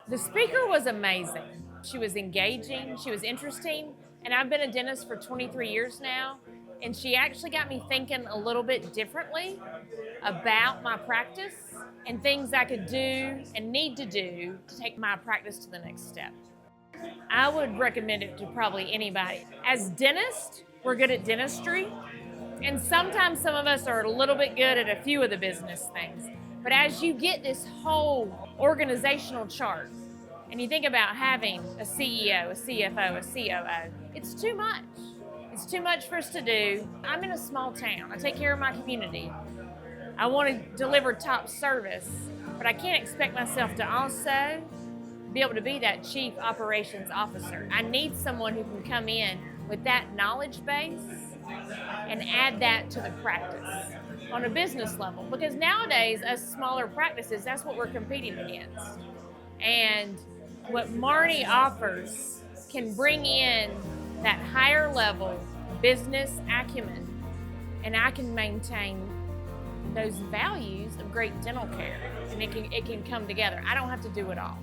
The speaker was amazing. She was engaging, she was interesting, and I've been a dentist for 23 years now, and she actually got me thinking a little bit differently about my practice and things I could do and need to do to take my practice to the next step. I would recommend it to probably anybody. As dentists, we're good at dentistry, and sometimes some of us are a little bit good at a few of the business things. But as you get this whole organizational chart, and you think about having a CEO, a CFO, a COO, it's too much. It's too much for us to do. I'm in a small town. I take care of my community. I want to deliver top service, but I can't expect myself to also be able to be that chief operations officer. I need someone who can come in with that knowledge base and add that to the practice on a business level. Because nowadays, as smaller practices, that's what we're competing against. And what Marni offers can bring in that higher level business acumen, and I can maintain those values of great dental care, and it can come together. I don't have to do it all.